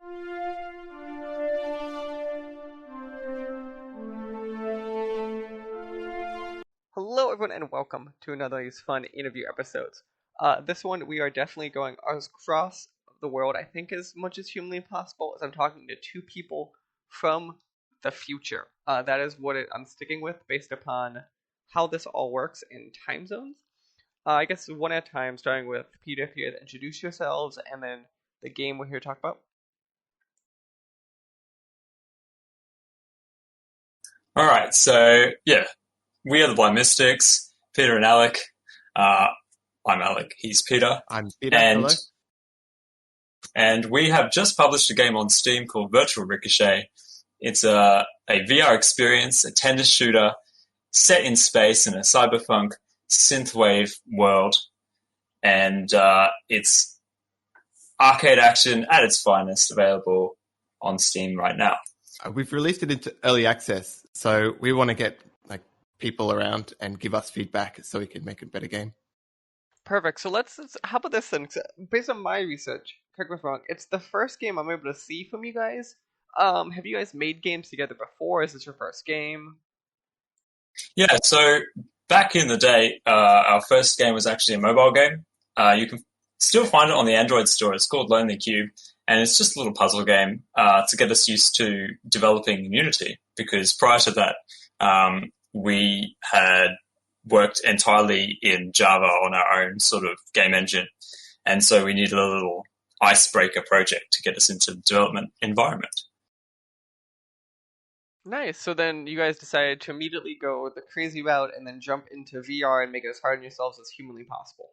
Hello, everyone, and welcome to another of these fun interview episodes. This one, we are definitely going across the world, I think, as much as humanly possible, as I'm talking to two people from the future. That is what I'm sticking with based upon how this all works in time zones. I guess one at a time, starting with Peter, if you guys introduce yourselves, and then the game we're here to talk about. All right, so yeah, we are the Blind Mystics, Peter and Alec. Uh, I'm Alec, he's Peter, I'm Peter. and Hello. and we have just published a game on Steam called Virtual Ricochet. It's a VR experience, a tennis shooter set in space in a cyberpunk synthwave world, and it's arcade action at its finest, available on Steam right now. We've released it into early access, so we want to get people around and give us feedback so we can make a better game. Perfect. So let's how about this then? Based on my research, correct me if I'm wrong, it's the first game I'm able to see from you guys. Have you guys made games together before? Is this your first game? Yeah, so back in the day, our first game was actually a mobile game. You can still find it on the Android store. It's called Lonely Cube, and it's just a little puzzle game to get us used to developing in Unity, because prior to that, we had worked entirely in Java on our own sort of game engine, and so we needed a little icebreaker project to get us into the development environment. Nice. So then you guys decided to immediately go the crazy route and then jump into VR and make it as hard on yourselves as humanly possible.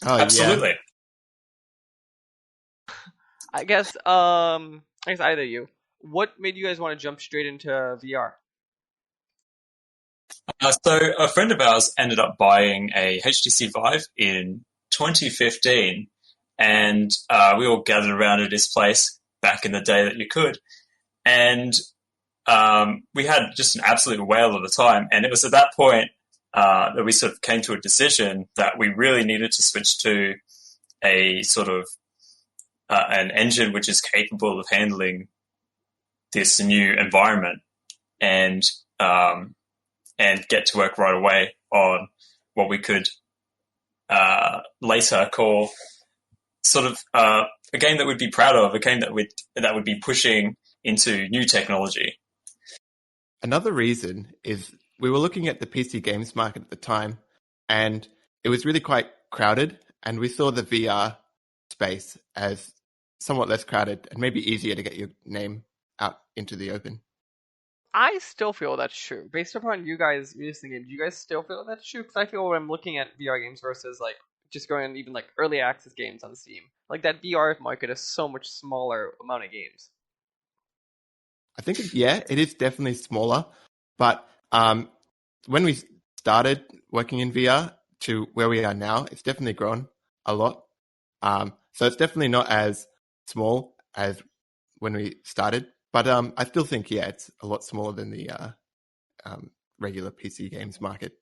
Oh, Absolutely. Yeah. I guess either of you. What made you guys want to jump straight into VR? So a friend of ours ended up buying a HTC Vive in 2015, and we all gathered around at his place back in the day that you could, and we had just an absolute whale of a time. And it was at that point that we sort of came to a decision that we really needed to switch to a sort of an engine which is capable of handling this new environment, and get to work right away on what we could later call sort of a game that we'd be proud of, a game that would be pushing into new technology. Another reason is we were looking at the PC games market at the time, and it was really quite crowded, and we saw the VR space as somewhat less crowded and maybe easier to get your name out into the open. I still feel that's true. Based upon you guys releasing it, do you guys still feel that's true? Because I feel when I'm looking at VR games versus like just going on even like early access games on Steam, like that VR market is so much smaller amount of games. I think, it is definitely smaller, but when we started working in VR to where we are now, it's definitely grown a lot. So it's definitely not as small as when we started, but I still think, it's a lot smaller than the regular PC games market.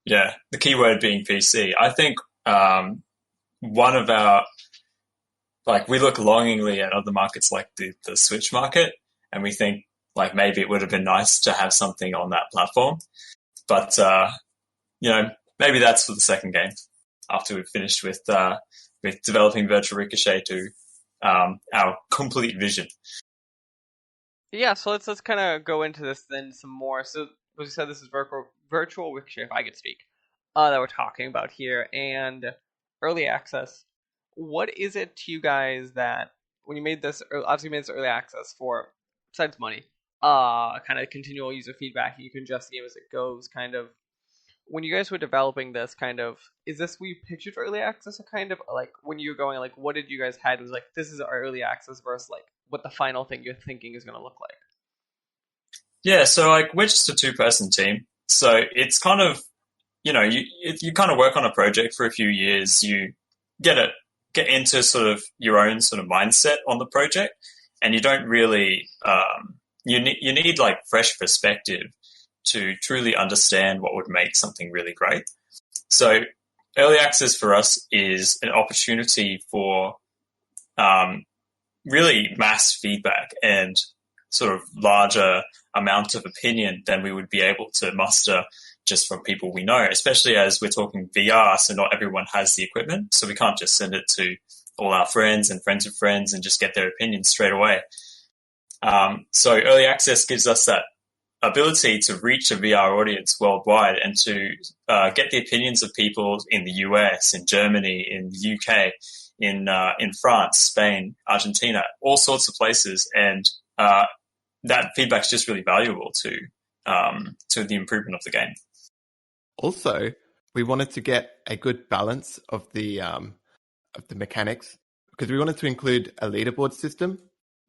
Yeah, the key word being PC. I think one of our, we look longingly at other markets like the Switch market, and we think maybe it would have been nice to have something on that platform. But, maybe that's for the second game after we've finished with developing Virtual Ricochet to our complete vision. Yeah, so let's kind of go into this then some more. So, as you said, this is virtual Ricochet, if I could speak, that we're talking about here, and early access. What is it to you guys that when you made this, obviously you made this early access for, besides money, kind of continual user feedback, you can adjust the game as it goes, kind of. When you guys were developing this, kind of, is this what you pictured for early access, or kind of like when you were going, like, what did you guys had was like, this is our early access versus like what the final thing you're thinking is going to look like? Yeah, so we're just a two-person team, so it's kind of, you kind of work on a project for a few years, you get into sort of your own sort of mindset on the project, and you don't really you need fresh perspective to truly understand what would make something really great. So early access for us is an opportunity for really mass feedback and sort of larger amount of opinion than we would be able to muster just from people we know, especially as we're talking VR, so not everyone has the equipment, so we can't just send it to all our friends and friends of friends and just get their opinions straight away. So early access gives us that ability to reach a VR audience worldwide and to get the opinions of people in the US, in Germany, in the UK, in France, Spain, Argentina, all sorts of places, and that feedback is just really valuable to the improvement of the game. Also, we wanted to get a good balance of the mechanics because we wanted to include a leaderboard system,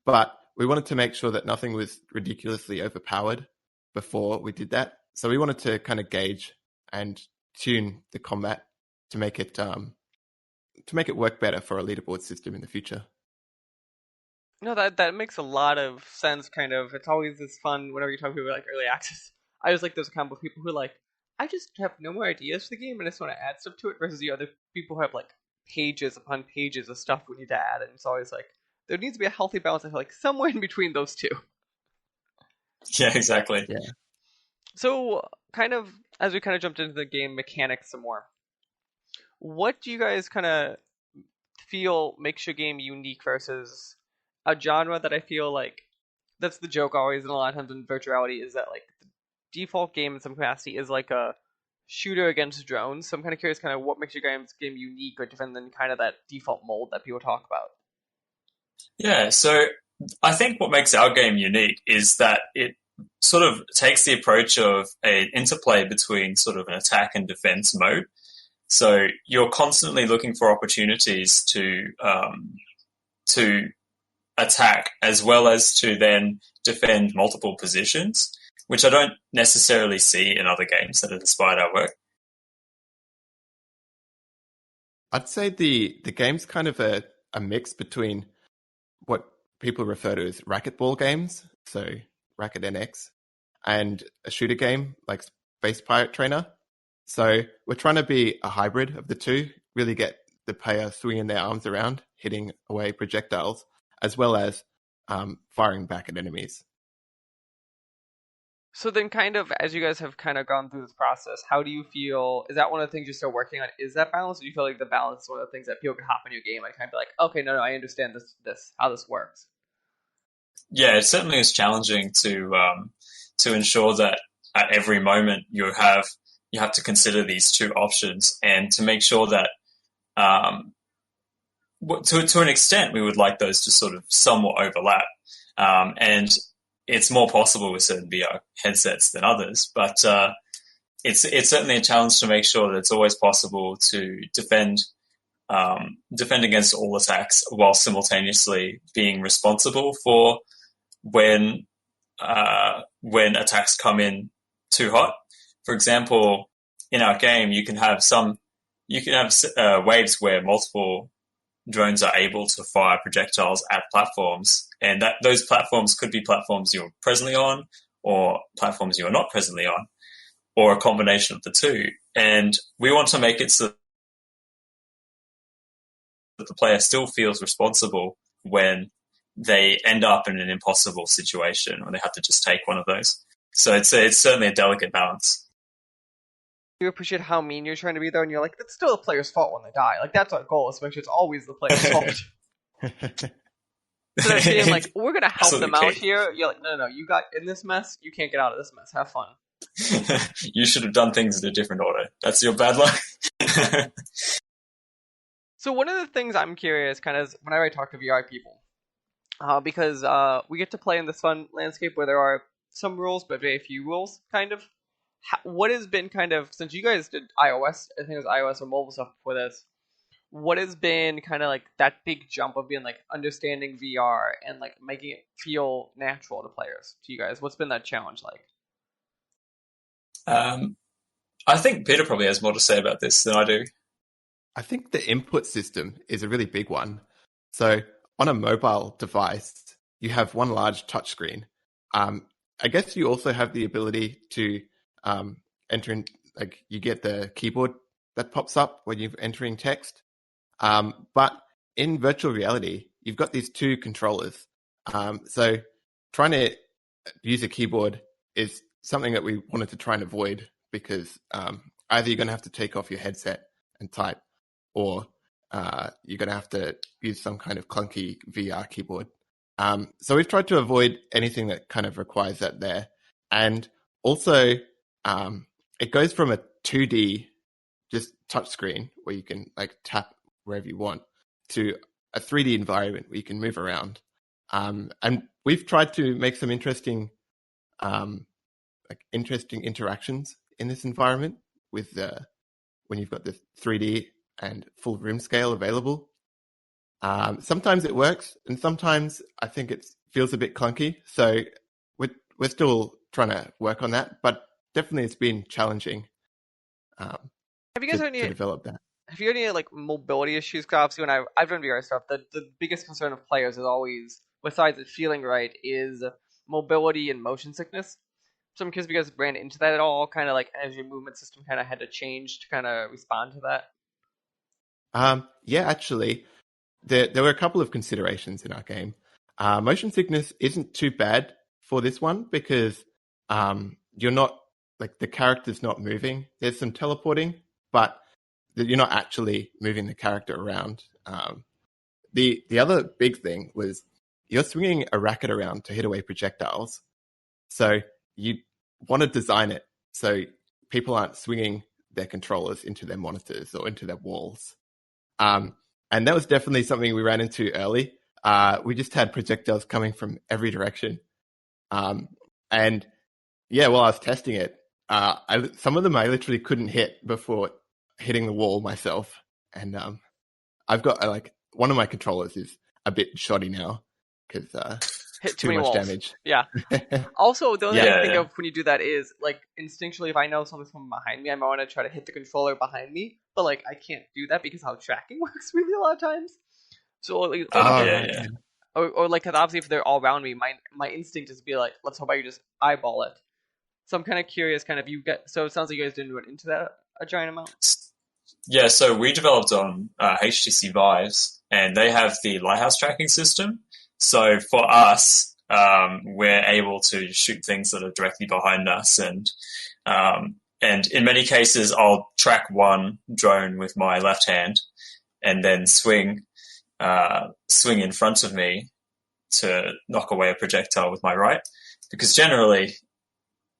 but we wanted to make sure that nothing was ridiculously overpowered before we did that. So we wanted to kind of gauge and tune the combat to make it work better for a leaderboard system in the future. No, that makes a lot of sense. Kind of, it's always this fun whenever you talk to people like early access. I just like those kind of people who are like, I just have no more ideas for the game and I just want to add stuff to it. Versus the other people who have like pages upon pages of stuff we need to add, and it's always like there needs to be a healthy balance. I feel like somewhere in between those two. Yeah, exactly. Yeah. So, kind of as we kind of jumped into the game mechanics some more, what do you guys kind of feel makes your game unique versus a genre that I feel like that's the joke always, and a lot of times in virtuality is that like the default game in some capacity is like a shooter against drones. So I'm kind of curious, kind of what makes your game unique or different than kind of that default mold that people talk about. Yeah, so I think what makes our game unique is that it sort of takes the approach of an interplay between sort of an attack and defense mode. So you're constantly looking for opportunities to attack as well as to then defend multiple positions, which I don't necessarily see in other games that have inspired our work. I'd say the game's kind of a mix between what people refer to as racquetball games, so Racket NX, and a shooter game like Space Pirate Trainer. So we're trying to be a hybrid of the two, really get the player swinging their arms around, hitting away projectiles, as well as firing back at enemies. So then, kind of, as you guys have kind of gone through this process, how do you feel? Is that one of the things you're still working on? Is that balance? Or do you feel like the balance is one of the things that people can hop in your game and kind of be like, okay, no, I understand how this works? Yeah, it certainly is challenging to ensure that at every moment you have to consider these two options and to make sure that to an extent we would like those to sort of somewhat overlap, and it's more possible with certain VR headsets than others, but it's certainly a challenge to make sure that it's always possible to defend against all attacks while simultaneously being responsible for when attacks come in too hot. For example, in our game, you can have waves where multiple drones are able to fire projectiles at platforms, and that those platforms could be platforms you're presently on, or platforms you're not presently on, or a combination of the two. And we want to make it so that the player still feels responsible when they end up in an impossible situation when they have to just take one of those. So it's certainly a delicate balance. You appreciate how mean you're trying to be, though, and you're like, it's still the player's fault when they die. Like, that's our goal, is to make sure it's always the player's fault. So they're saying, like, we're going to help them out here. You're like, no, you got in this mess. You can't get out of this mess. Have fun. You should have done things in a different order. That's your bad luck. So one of the things I'm curious, kind of, whenever I talk to VR people, because we get to play in this fun landscape where there are some rules, but very few rules, kind of. What has been kind of, since you guys did iOS, I think it was iOS or mobile stuff before this, what has been kind of like that big jump of being like understanding VR and like making it feel natural to players, to you guys? What's been that challenge like? I think Peter probably has more to say about this than I do. I think the input system is a really big one. So on a mobile device, you have one large touchscreen. I guess you also have the ability to enter in, like you get the keyboard that pops up when you're entering text. But in virtual reality, you've got these two controllers. So trying to use a keyboard is something that we wanted to try and avoid because either you're going to have to take off your headset and type, or you're going to have to use some kind of clunky VR keyboard. So we've tried to avoid anything that kind of requires that there. And also, it goes from a 2D just touchscreen where you can like tap wherever you want to a 3D environment where you can move around. And we've tried to make some interesting interactions in this environment with when you've got the 3D and full room scale available. Sometimes it works, and sometimes I think it feels a bit clunky. So we're still trying to work on that, but definitely it's been challenging Have you guys to any develop that. have you had any like mobility issues? Because obviously, when I've done VR stuff, the biggest concern of players is always, besides it feeling right, is mobility and motion sickness. So I'm curious if you guys ran into that at all, kind of like as your movement system kind of had to change to kind of respond to that. Yeah, actually, there were a couple of considerations in our game. Motion sickness isn't too bad for this one because you're not like the character's not moving. There's some teleporting, but you're not actually moving the character around. The other big thing was you're swinging a racket around to hit away projectiles. So you want to design it so people aren't swinging their controllers into their monitors or into their walls. And that was definitely something we ran into early. We just had projectiles coming from every direction. And yeah, while I was testing it, some of them I literally couldn't hit before hitting the wall myself. And I've got like one of my controllers is a bit shoddy now because Hit too too many much walls. damage. Yeah. Also, the only thing I think Yeah. of when you do that is, like, instinctually, if I know something's coming behind me, I might want to try to hit the controller behind me, but, like, I can't do that because how tracking works really a lot of times. So, like, Yeah. or like, 'cause obviously, if they're all around me, my instinct is to be like, let's hope I just eyeball it. So I'm kind of curious, so it sounds like you guys didn't run into that a giant amount. Yeah, so we developed on HTC Vives, and they have the lighthouse tracking system. So for us, we're able to shoot things that are directly behind us, and in many cases, I'll track one drone with my left hand, and then swing in front of me to knock away a projectile with my right. Because generally,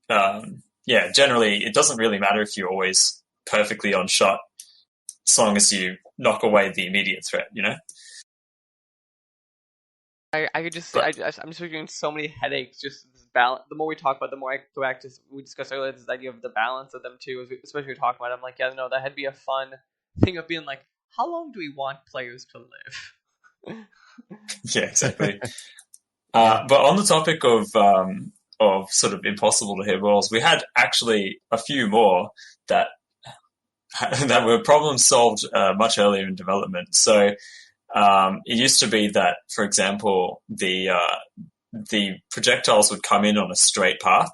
it doesn't really matter if you're always perfectly on shot, as long as you knock away the immediate threat, you know? I could just, But I'm just getting so many headaches. Just this balance. The more we talk about, it, the more I go back to we discussed earlier. This idea of the balance of them too, especially when we talk about it. I'm like, yeah, no, that had to be a fun thing of being like, how long do we want players to live? yeah, exactly. But on the topic of sort of impossible to hit walls, we had actually a few more that that were problem solved much earlier in development. So it used to be that, for example, the projectiles would come in on a straight path,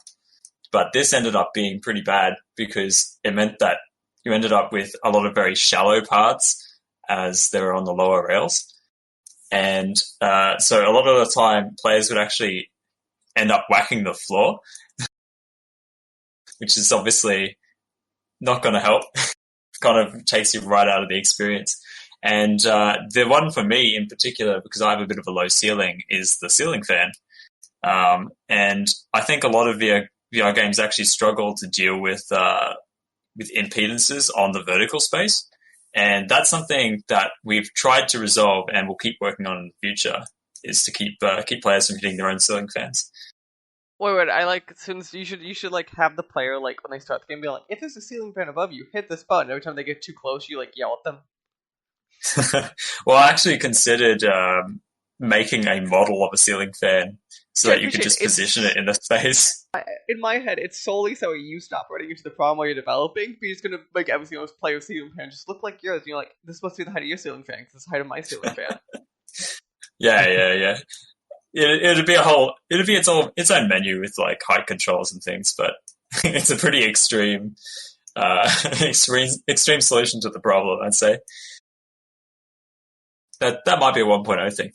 but this ended up being pretty bad because it meant that you ended up with a lot of very shallow paths as they were on the lower rails. And so a lot of the time, players would actually end up whacking the floor, which is obviously not going to help. Kind of takes you right out of the experience. And the one for me in particular, because I have a bit of a low ceiling, is the ceiling fan. And I think a lot of VR games actually struggle to deal with impedances on the vertical space. And that's something that we've tried to resolve and we'll keep working on in the future, is to keep players from hitting their own ceiling fans. Wait, I like, since you should like have the player, like, when they start the game, be like, if there's a ceiling fan above you, hit this button. Every time they get too close, you like yell at them. Well, I actually considered making a model of a ceiling fan so that you could just position it in the space. In my head, it's solely so you stop running into the problem while you're developing, but you're just gonna make every single player ceiling fan just look like yours. And you're like, this must be the height of your ceiling fan, because it's the height of my ceiling fan. Yeah. It'd be its own menu with like height controls and things, but it's a pretty extreme solution to the problem, I'd say. That might be a 1.0 thing.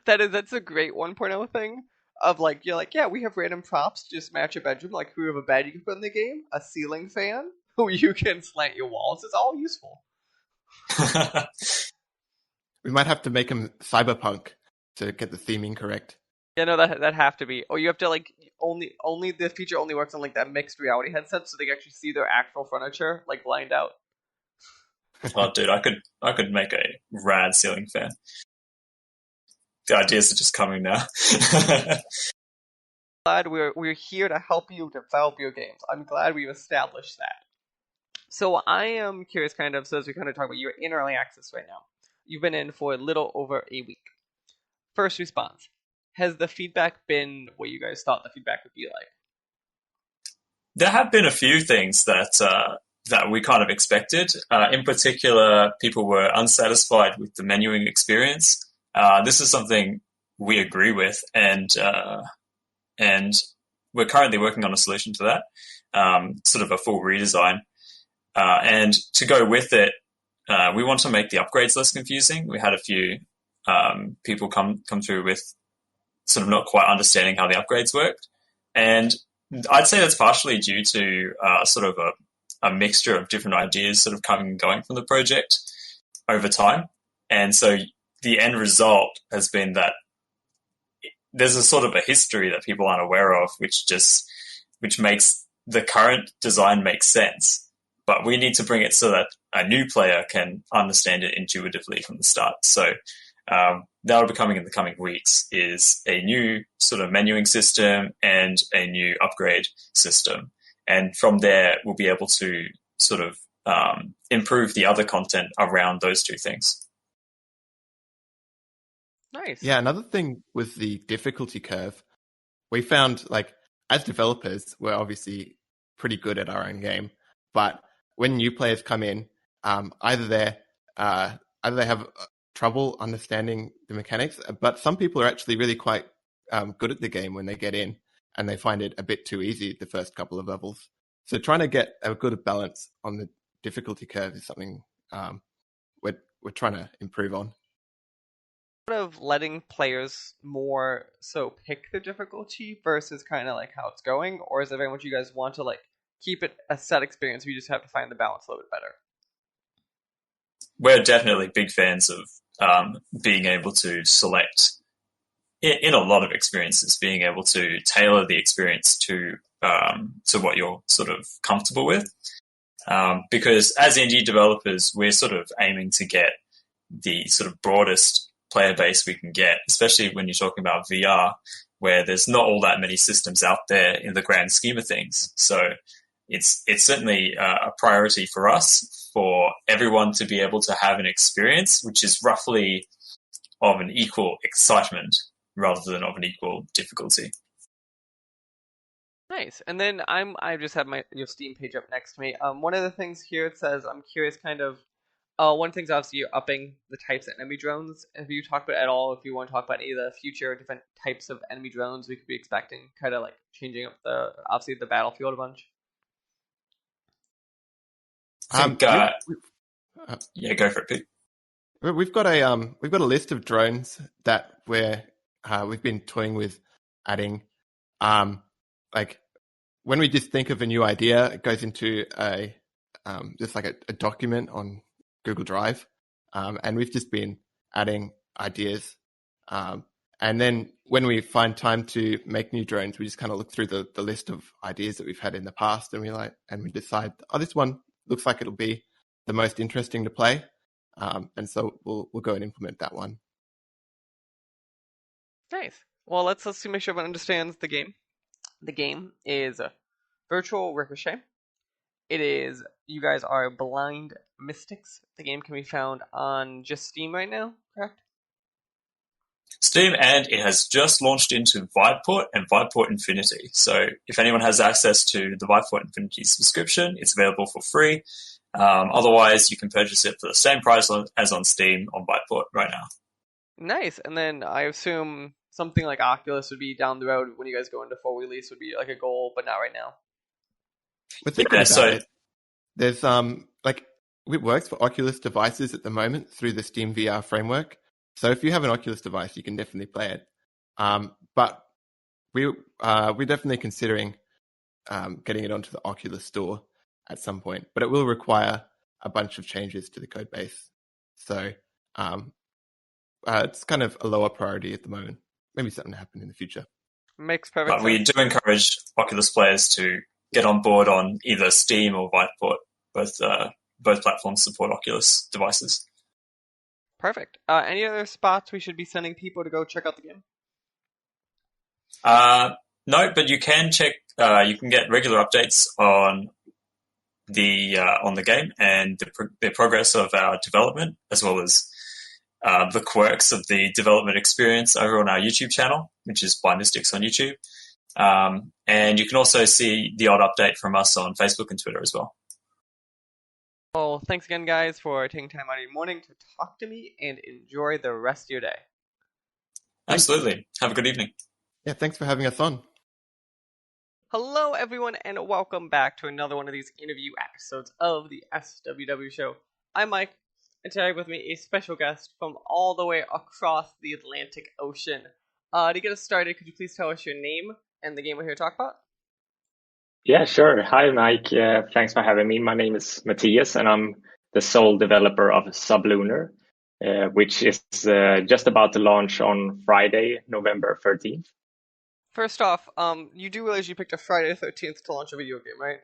That's a great 1.0 thing. Of like you're like, yeah, we have random props to just match a bedroom. Like we have a bed you can put in the game, a ceiling fan, who you can slant your walls. It's all useful. We might have to make them cyberpunk to get the theming correct. Yeah, no, that have to be. Or you have to like only the feature only works on like that mixed reality headset, so they can actually see their actual furniture like lined out. Oh, dude, I could make a rad ceiling fan. The ideas are just coming now. Glad we're here to help you develop your games. I'm glad we've established that. So I am curious, kind of. So as we kind of talk about, you're in early access right now. You've been in for a little over a week. First response: has the feedback been what you guys thought the feedback would be like? There have been a few things that we kind of expected. In particular, people were unsatisfied with the menuing experience. This is something we agree with, and we're currently working on a solution to that, sort of a full redesign. And to go with it, we want to make the upgrades less confusing. We had a few people come through with sort of not quite understanding how the upgrades worked, and I'd say that's partially due to sort of a mixture of different ideas sort of coming and going from the project over time. And so the end result has been that there's a sort of a history that people aren't aware of, which makes the current design make sense. But we need to bring it so that a new player can understand it intuitively from the start. So that'll be coming in the coming weeks, is a new sort of menuing system and a new upgrade system. And from there, we'll be able to sort of improve the other content around those two things. Nice. Yeah, another thing with the difficulty curve, we found, like, as developers, we're obviously pretty good at our own game, but when new players come in, either they have trouble understanding the mechanics, but some people are actually really quite good at the game when they get in, and they find it a bit too easy the first couple of levels. So trying to get a good balance on the difficulty curve is something we're trying to improve on. Of letting players more so pick the difficulty versus kind of like how it's going, or is it very much you guys want to like keep it a set experience? We just have to find the balance a little bit better. We're definitely big fans of being able to select in a lot of experiences, being able to tailor the experience to what you're sort of comfortable with. Because as indie developers, we're sort of aiming to get the sort of broadest player base we can get, especially when you're talking about VR, where there's not all that many systems out there in the grand scheme of things. So it's certainly a priority for us, for everyone to be able to have an experience which is roughly of an equal excitement rather than of an equal difficulty. Nice. And then I just have your Steam page up next to me. One of the things here it says, I'm curious, kind of. One of the things, obviously, you're upping the types of enemy drones. Have you talked about at all, if you want to talk about any of the future different types of enemy drones we could be expecting, kind of like changing up obviously the battlefield a bunch? I think, yeah, go for it, Pete. We've got a list of drones that we've been toying with adding. Like when we just think of a new idea, it goes into just like a document on Google Drive, and we've just been adding ideas. And then when we find time to make new drones, we just kind of look through the list of ideas that we've had in the past, and we decide, oh, this one looks like it'll be the most interesting to play, and so we'll go and implement that one. Nice. Well, let's make sure everyone understands the game. The game is Virtual Ricochet. It is, you guys are Blind Mystics. The game can be found on just Steam right now, correct? Steam, and it has just launched into Viveport and Viveport Infinity. So if anyone has access to the Viveport Infinity subscription, it's available for free. Otherwise, you can purchase it for the same price as on Steam on Viveport right now. Nice. And then I assume something like Oculus would be down the road when you guys go into full release, would be like a goal, but not right now. We're thinking about it. There's like it works for Oculus devices at the moment through the Steam VR framework. So if you have an Oculus device, you can definitely play it. But we're definitely considering getting it onto the Oculus store at some point. But it will require a bunch of changes to the code base. So it's kind of a lower priority at the moment. Maybe something to happen in the future. Makes perfect But we sense. do encourage Oculus players to get on board on either Steam or Viteport. Both platforms support Oculus devices. Perfect. Any other spots we should be sending people to go check out the game? No, but you can check. You can get regular updates on the game and the progress of our development, as well as the quirks of the development experience over on our YouTube channel, which is By Mystics on YouTube. And you can also see the odd update from us on Facebook and Twitter as well. Well, thanks again, guys, for taking time out of your morning to talk to me, and enjoy the rest of your day. Absolutely. Have a good evening. Yeah, thanks for having us on. Hello, everyone, and welcome back to another one of these interview episodes of the SWW show. I'm Mike, and today with me a special guest from all the way across the Atlantic Ocean. To get us started, could you please tell us your name and the game we're here to talk about? Yeah, sure. Hi, Mike. Thanks for having me. My name is Matthias, and I'm the sole developer of Sublunar, which is just about to launch on Friday, November 13th. First off, you do realize you picked a Friday the 13th to launch a video game, right?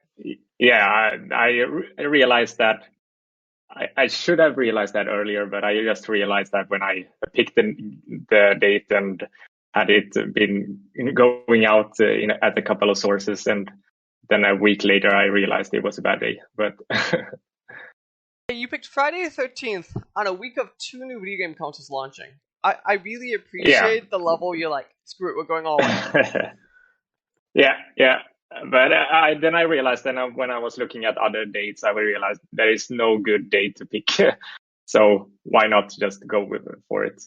Yeah, I realized that. I should have realized that earlier, but I just realized that when I picked the date and had it been going out at a couple of sources, and then a week later I realized it was a bad day. But you picked Friday the 13th on a week of 2 new video game consoles launching. I really appreciate the level you're like, screw it, we're going all in. Yeah. But then I realized when I was looking at other dates, I realized there is no good date to pick. So why not just go for it?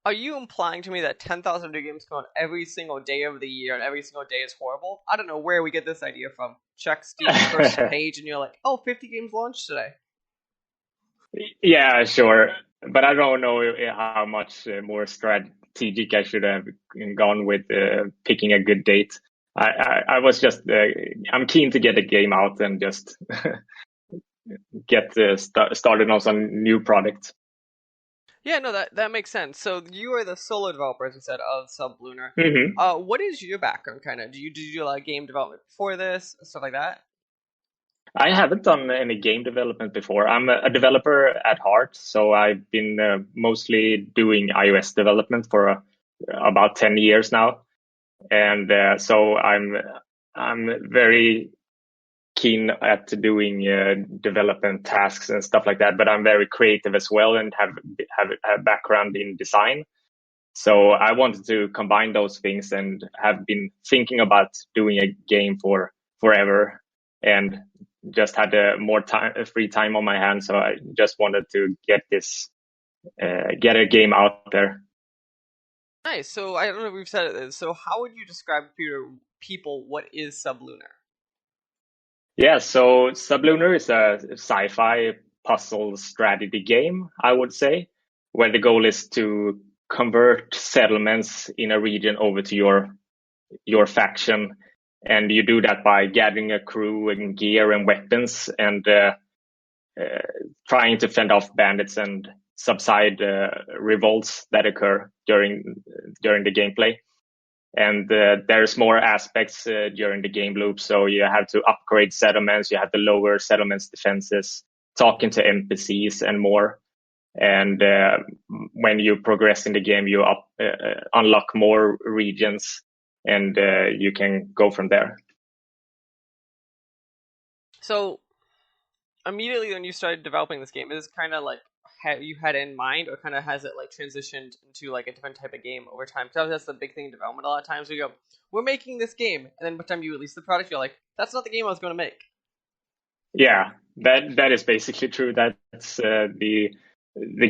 Are you implying to me that 10,000 video games come out every single day of the year and every single day is horrible? I don't know where we get this idea from. Check Steam's first page and you're like, oh, 50 games launched today. Yeah, sure. But I don't know how much more strategic I should have gone with picking a good date. I was just, I'm keen to get a game out and just get started on some new product. Yeah, no, that makes sense. So you are the solo developer, as you said, of Sublunar. Mm-hmm. What is your background, kind of? Did you do a lot of game development before this, stuff like that? I haven't done any game development before. I'm a developer at heart, so I've been mostly doing iOS development for about 10 years now. And so I'm very keen at doing development tasks and stuff like that, but I'm very creative as well and have a background in design. So I wanted to combine those things and have been thinking about doing a game for forever, and just had more free time on my hands. So I just wanted to get a game out there. Nice. So I don't know if we've said it. So how would you describe to people what is Sublunar? Yeah, so Sublunar is a sci-fi puzzle strategy game, I would say, where the goal is to convert settlements in a region over to your faction, and you do that by gathering a crew and gear and weapons, and trying to fend off bandits and subside revolts that occur during the gameplay. And there's more aspects during the game loop. So you have to upgrade settlements, you have to lower settlements defenses, talking to NPCs and more. And when you progress in the game, you unlock more regions, and you can go from there. So immediately when you started developing this game, is this kind of like you had in mind, or kind of has it like transitioned into like a different type of game over time? Because that's the big thing in development. A lot of times we go, we're making this game, and then by the time you release the product, you're like, that's not the game I was going to make. Yeah, that is basically true. That's the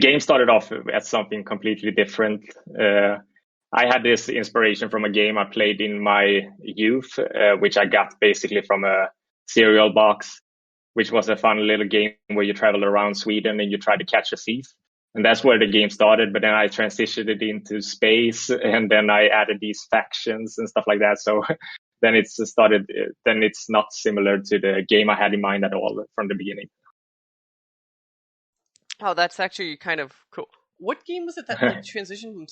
game started off as something completely different. I had this inspiration from a game I played in my youth, which I got basically from a cereal box. which was a fun little game where you travel around Sweden and you try to catch a thief. And that's where the game started. But then I transitioned it into space, and then I added these factions and stuff like that. So then it's started. Then it's not similar to the game I had in mind at all from the beginning. Oh, that's actually kind of cool. What game was it that like transitioned from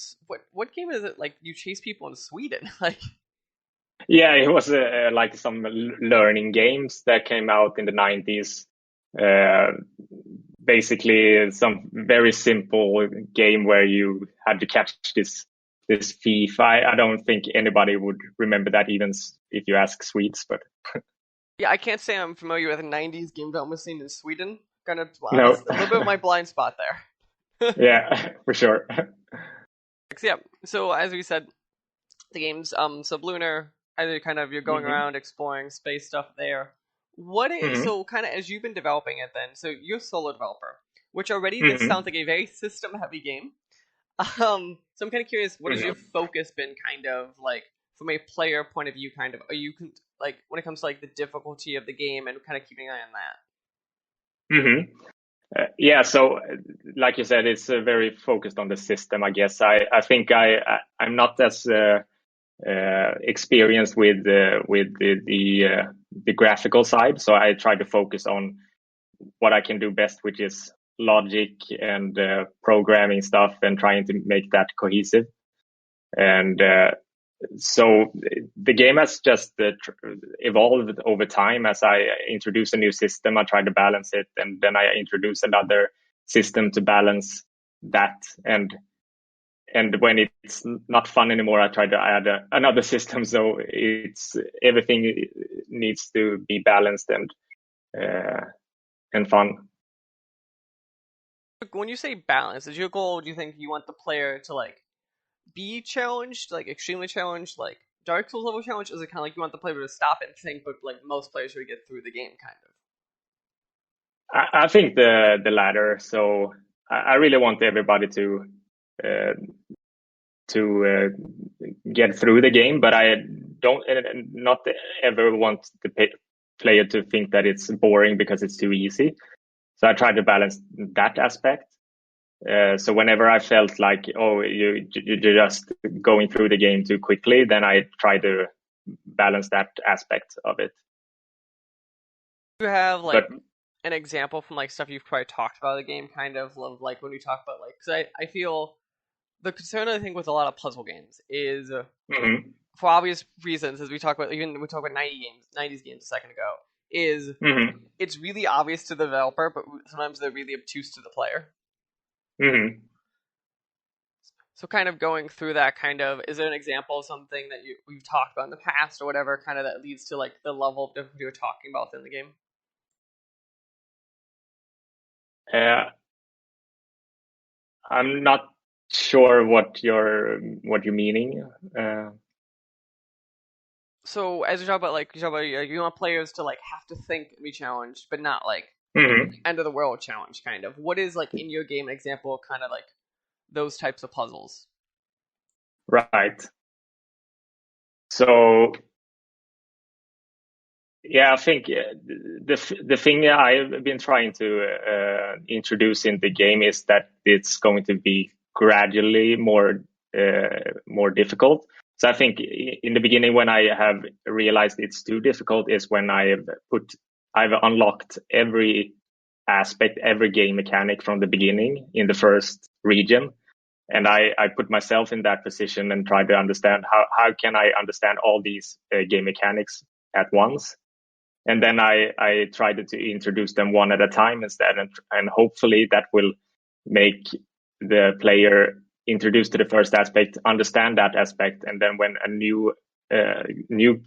what game is it like you chase people in Sweden? Like Yeah, it was like some learning games that came out in the 90s. Basically, some very simple game where you had to catch this thief. I don't think anybody would remember that, even if you ask Swedes. But yeah, I can't say I'm familiar with a '90s game development scene in Sweden. Kind of no, a little bit of my blind spot there. yeah, for sure. Yeah. So as we said, the game's Sublunar. Either kind of you're going Hmm. around exploring space stuff there. What is Hmm. so kind of as you've been developing it then? So you're a solo developer, which already this Hmm. sounds like a very system heavy game. So I'm kind of curious, what has your Hmm. focus been kind of like from a player point of view? Kind of, are you like when it comes to like the difficulty of the game and kind of keeping an eye on that? Hmm. Yeah, so like you said, it's very focused on the system. I guess I think I'm not as experienced with the graphical side, so I try to focus on what I can do best, which is logic and programming stuff, and trying to make that cohesive. And so the game has just evolved over time. As I introduce a new system, I try to balance it, and then I introduce another system to balance that. And when it's not fun anymore, I try to add another system. So it's everything needs to be balanced uh, and fun. When you say balance, is your goal? Do you think you want the player to like be challenged, like extremely challenged, like Dark Souls level challenge? Or is it kind of like you want the player to stop and think, but like most players who get through the game, kind of? I think the latter. So I really want everybody uh, to get through the game, but I don't not ever want the player to think that it's boring because it's too easy. So I try to balance that aspect. So whenever I felt like, oh, you're just going through the game too quickly, then I try to balance that aspect of it. Do you have But like an example from like stuff you've probably talked about the game, kind of like when we talk about like, because I feel the concern I think with a lot of puzzle games is mhm, for obvious reasons, as we talk about even we talk about 90s games a second ago, is mhm, it's really obvious to the developer, but sometimes they're really obtuse to the player. mhm. So kind of going through that kind of, is there an example of something that we've talked about in the past or whatever, kind of that leads to like the level of difficulty we're talking about in the game? Uh, I'm not sure what you're meaning. So as we talk about like you want players to like have to think and be challenged, but not like Mhm, end of the world challenge kind of. What is like in your game an example of kind of like those types of puzzles? right. So yeah, I think the thing I've been trying to introduce in the game is that it's going to be gradually more difficult. So I think in the beginning, when I have realized it's too difficult, is when I've unlocked every aspect, every game mechanic from the beginning in the first region. And I put myself in that position and try to understand how can I understand all these game mechanics at once. And then I tried to introduce them one at a time instead, and hopefully that will make the player introduced to the first aspect understand that aspect, and then when a new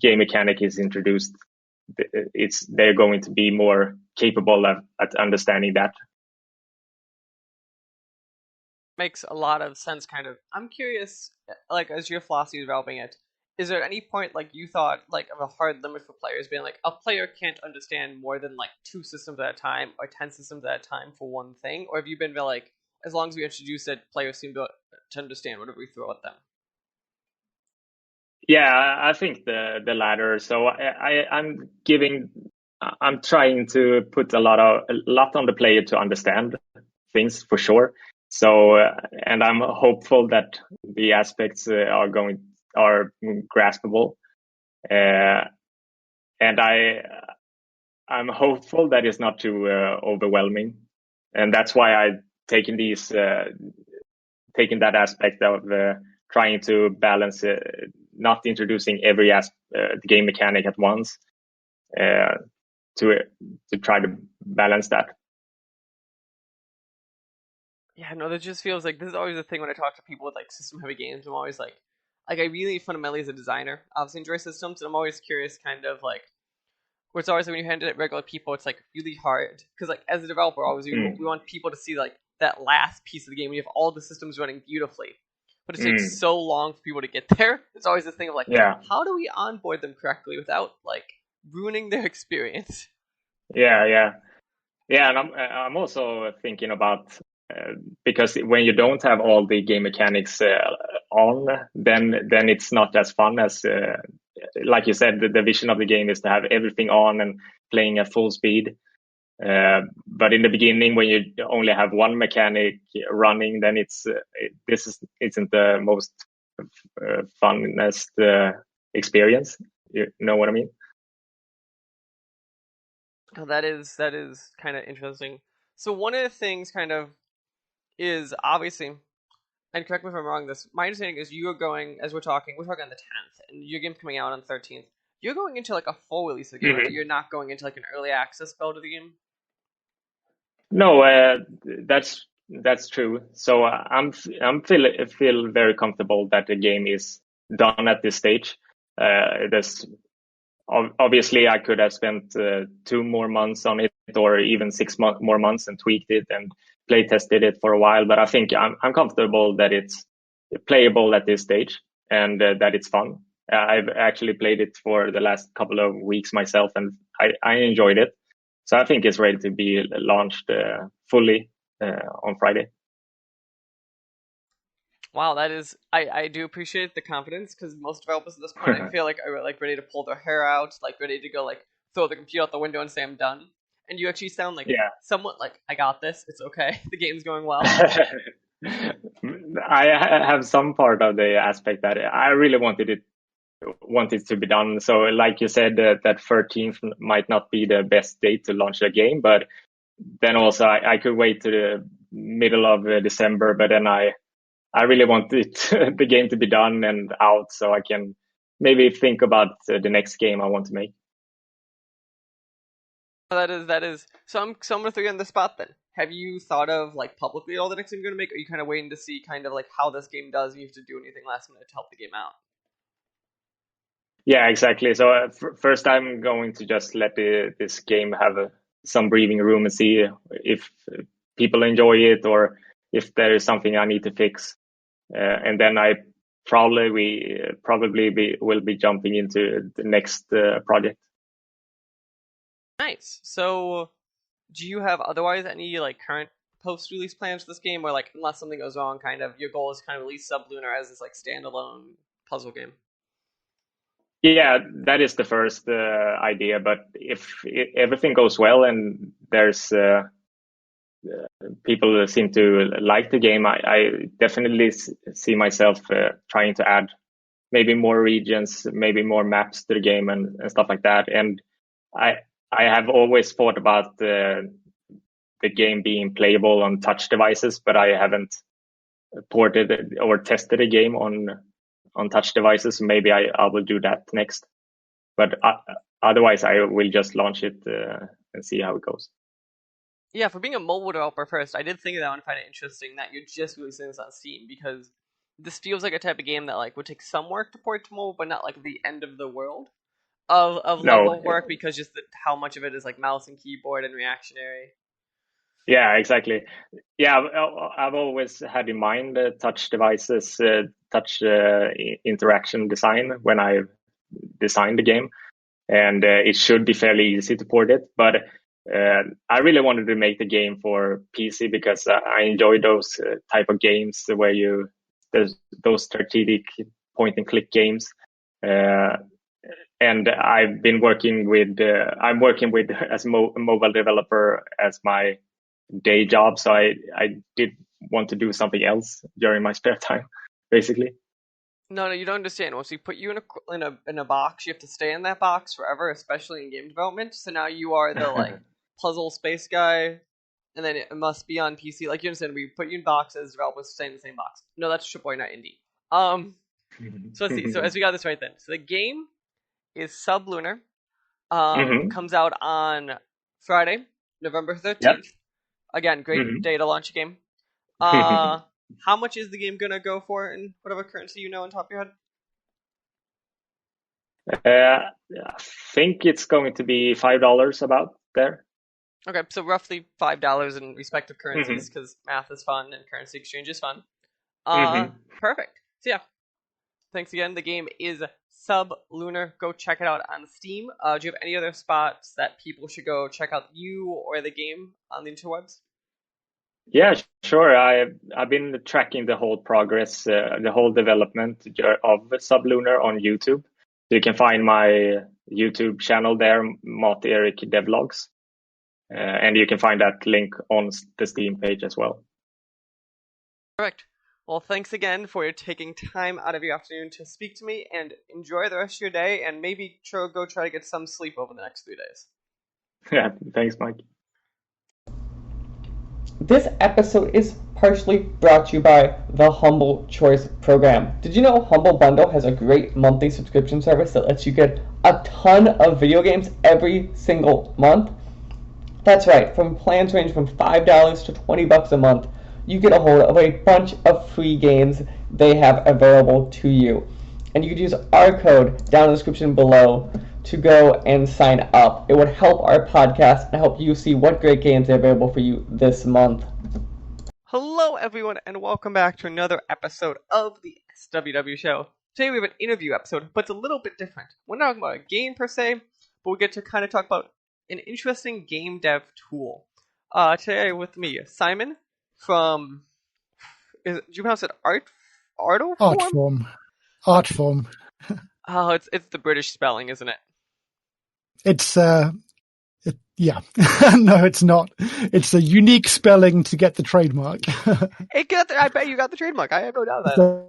game mechanic is introduced, they're going to be more capable at understanding that. Makes a lot of sense kind of. I'm curious, like as your philosophy is developing it, is there at any point like you thought like of a hard limit for players being like a player can't understand more than like 2 systems at a time or 10 systems at a time for one thing? Or have you been like, as long as we introduce it, players seem to understand whatever we throw at them? Yeah, I think the latter. So I'm giving I'm trying to put a lot on the player to understand things for sure. So, and I'm hopeful that the aspects are graspable. And I'm hopeful that it's not too overwhelming, and that's why I've taken taken that aspect of trying to balance, not introducing every game mechanic at once, to try to balance that. Yeah, no, that just feels like this is always the thing when I talk to people with like system heavy games. I'm always like I really fundamentally as a designer, obviously enjoy systems, and I'm always curious, kind of like where it's always like when you hand it at regular people, it's like really hard because like as a developer, always we want people to see like that last piece of the game. We have all the systems running beautifully, but it takes so long for people to get there. It's always this thing of like, how do we onboard them correctly without like ruining their experience? Yeah, and I'm also thinking about because when you don't have all the game mechanics on, then it's not as fun as like you said. The vision of the game is to have everything on and playing at full speed. But in the beginning, when you only have one mechanic running, then this isn't the most funnest experience. You know what I mean? Oh, that is kind of interesting. So one of the things kind of is obviously, and correct me if I'm wrong, my understanding is you are going, as we're talking on the 10th, and your game's coming out on the 13th. You're going into like a full release of the game, right? You're not going into like an early access build of the game? No, that's true. So I'm feel very comfortable that the game is done at this stage. There's obviously I could have spent 2 more months on it, or even 6 more months, and tweaked it and play tested it for a while. But I think I'm comfortable that it's playable at this stage, and that it's fun. I've actually played it for the last couple of weeks myself, and I enjoyed it. So I think it's ready to be launched fully on Friday. Wow, that is, I do appreciate the confidence, because most developers at this point I feel like are like ready to pull their hair out, like ready to go like throw the computer out the window and say I'm done. And you actually sound like somewhat like, I got this, it's okay, the game's going well. I have some part of the aspect that I really wanted it to be done. So like you said, that 13th might not be the best date to launch a game, but then also I could wait to the middle of December, but then I really want the game to be done and out, so I can maybe think about the next game I want to make. That is. So I'm gonna throw you on the spot then. Have you thought of like publicly all the next game you're gonna make? Or are you kind of waiting to see kind of like how this game does, and you have to do anything last minute to help the game out? Yeah, exactly. So first, I'm going to just let this game have some breathing room and see if people enjoy it, or if there is something I need to fix. And then I will be jumping into the next project. Nice. So, do you have otherwise any like current post-release plans for this game, or like unless something goes wrong, kind of your goal is to kind of release Sublunar as this like standalone puzzle game? Yeah, that is the first idea. But if everything goes well and there's people seem to like the game, I definitely see myself trying to add maybe more regions, maybe more maps to the game, and stuff like that. And I have always thought about the game being playable on touch devices, but I haven't ported or tested a game on touch devices. Maybe I will do that next. But otherwise, I will just launch it and see how it goes. Yeah, for being a mobile developer first, I did think of that one and find it interesting that you're just releasing this on Steam, because this feels like a type of game that like would take some work to port to mobile, but not like the end of the world of level work, because just how much of it is like mouse and keyboard and reactionary. Yeah, exactly. Yeah, I've always had in mind touch devices, touch interaction design when I designed the game, and it should be fairly easy to port it. But I really wanted to make the game for PC because I enjoy those type of games where those strategic point and click games. and I've been working with I'm working with as a mobile developer as my day job. So I did want to do something else during my spare time, basically. No, you don't understand. Once we put you in a box, you have to stay in that box forever, especially in game development. So now you are the like puzzle space guy, and then it must be on PC. Like you understand, we put you in boxes, developers stay in the same box. No, that's AAA, not indie. So let's see. So as we got this right then, so the game is Sublunar. Comes out on Friday, November 13th. Yep. Again, great day to launch a game. How much is the game gonna go for in whatever currency you know on top of your head? I think it's going to be $5 about there. Okay, so roughly $5 in respective currencies, because math is fun and currency exchange is fun. Perfect. So yeah, thanks again. The game is Sublunar. Go check it out on Steam. Do you have any other spots that people should go check out you or the game on the interwebs? Yeah, sure. I've been tracking the whole progress, the whole development of Sublunar on YouTube. So you can find my YouTube channel there, Mott Erik Devlogs, and you can find that link on the Steam page as well. Perfect. Well, thanks again for taking time out of your afternoon to speak to me, and enjoy the rest of your day, and maybe go try to get some sleep over the next 3 days. Yeah, thanks, Mike. This episode is partially brought to you by the Humble Choice program. Did you know Humble Bundle has a great monthly subscription service that lets you get a ton of video games every single month? That's right, from plans range from $5 to $20 a month, you get a hold of a bunch of free games they have available to you. And you could use our code down in the description below to go and sign up. It would help our podcast and help you see what great games are available for you this month. Hello, everyone, and welcome back to another episode of the SWW show. Today we have an interview episode, but it's a little bit different. We're not talking about a game per se, but we get to kind of talk about an interesting game dev tool. Today with me, Simon from, do you pronounce it Artform? Artform. Oh, it's the British spelling, isn't it? It's yeah. No, it's not. It's a unique spelling to get the trademark. I bet you got the trademark. I have no doubt of that.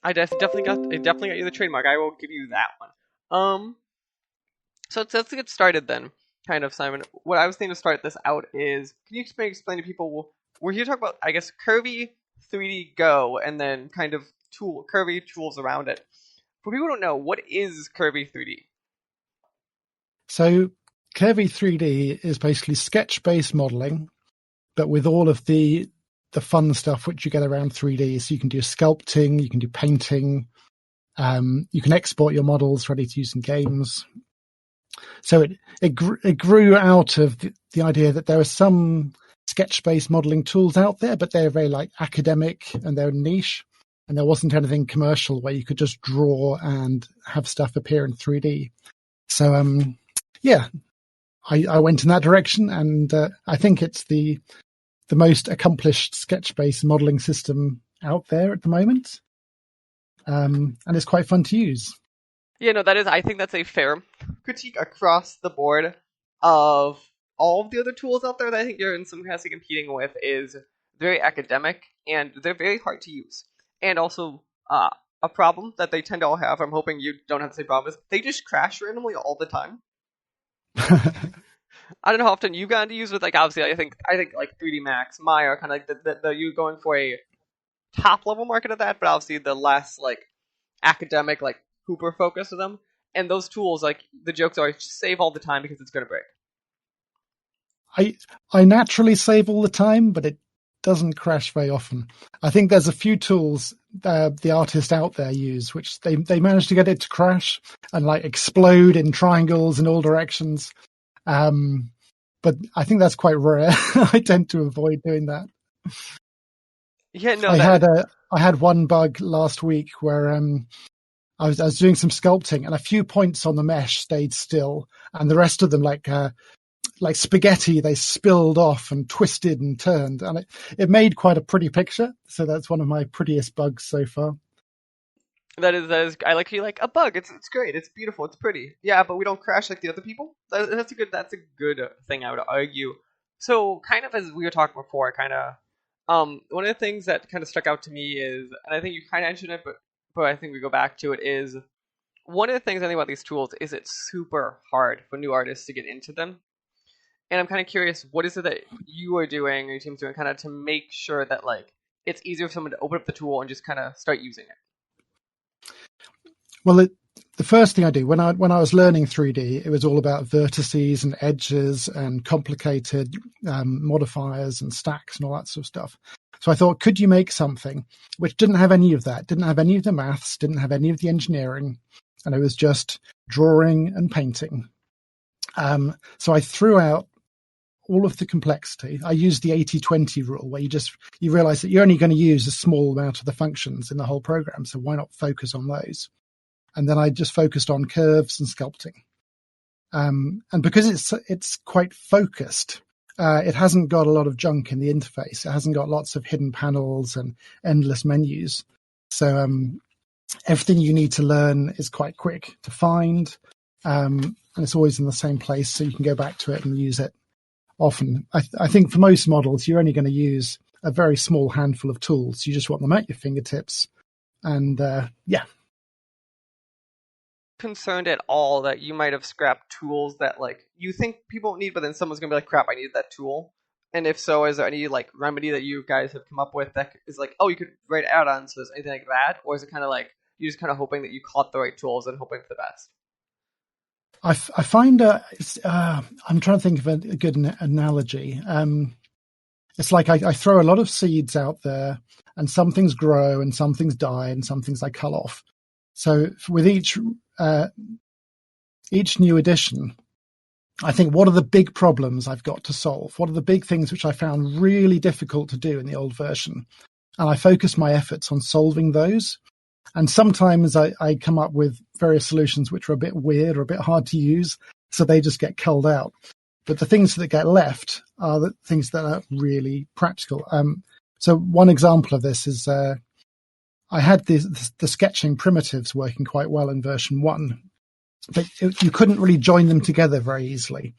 I definitely got you the trademark. I will give you that one. So let's get started then. Kind of, Simon. What I was thinking to start this out is, can you explain to people? We're here to talk about, I guess, Curvy3D Go, and then kind of curvy tools around it. For people who don't know, what is Curvy3D? So Curvy3D is basically sketch-based modeling, but with all of the fun stuff which you get around 3D. So you can do sculpting, you can do painting, you can export your models ready to use in games. So it grew out of the idea that there are some sketch-based modeling tools out there, but they're very like academic and they're niche, and there wasn't anything commercial where you could just draw and have stuff appear in 3D. So yeah, I went in that direction, and I think it's the most accomplished sketch-based modeling system out there at the moment, and it's quite fun to use. Yeah, no, I think that's a fair critique across the board of all of the other tools out there that I think you're in some capacity competing with. Is very academic, and they're very hard to use. And also, a problem that they tend to all have, I'm hoping you don't have the same problem, is they just crash randomly all the time. I don't know how often you got to use with, like, obviously, I think like 3D Max, Maya are kind of like the you going for a top level market of that, but obviously the less like academic, like Hooper focus of them. And those tools, like the jokes are, just save all the time because it's going to break. I naturally save all the time, but it doesn't crash very often. I think there's a few tools the artists out there use, which they manage to get it to crash and like explode in triangles in all directions. But I think that's quite rare. I tend to avoid doing that. Yeah, no. I had one bug last week where I was doing some sculpting and a few points on the mesh stayed still, and the rest of them like like spaghetti, they spilled off and twisted and turned, and it made quite a pretty picture. So that's one of my prettiest bugs so far. That is. I like you like a bug. It's great. It's beautiful. It's pretty. Yeah, but we don't crash like the other people. That's a good thing, I would argue. So kind of as we were talking before, kind of one of the things that kind of stuck out to me is, and I think you kind of mentioned it, but I think we go back to it, is one of the things I think about these tools is it's super hard for new artists to get into them. And I'm kind of curious, what is it that you are doing, or your team's doing, kind of to make sure that like it's easier for someone to open up the tool and just kind of start using it? Well, the first thing I do when I was learning 3D, it was all about vertices and edges and complicated modifiers and stacks and all that sort of stuff. So I thought, could you make something which didn't have any of that, didn't have any of the maths, didn't have any of the engineering, and it was just drawing and painting. So I threw out all of the complexity. I used the 80-20 rule, where you realize that you're only going to use a small amount of the functions in the whole program. So why not focus on those? And then I just focused on curves and sculpting. And because it's quite focused, it hasn't got a lot of junk in the interface. It hasn't got lots of hidden panels and endless menus. So everything you need to learn is quite quick to find. And it's always in the same place, so you can go back to it and use it often. I think for most models, you're only going to use a very small handful of tools. You just want them at your fingertips. And yeah. Concerned at all that you might have scrapped tools that like you think people need, but then someone's gonna be like, crap, I needed that tool? And if so, is there any like remedy that you guys have come up with that is like, oh, you could write add-ons, so there's anything like that? Or is it kind of like you're just kind of hoping that you caught the right tools and hoping for the best? I find I'm trying to think of a good analogy. It's like I throw a lot of seeds out there, and some things grow and some things die and some things I cull off. So with each new edition, I think, what are the big problems I've got to solve? What are the big things which I found really difficult to do in the old version? And I focus my efforts on solving those. And sometimes I come up with various solutions which are a bit weird or a bit hard to use, so they just get culled out. But the things that get left are the things that are really practical. So one example of this is I had the sketching primitives working quite well in version 1, but you couldn't really join them together very easily.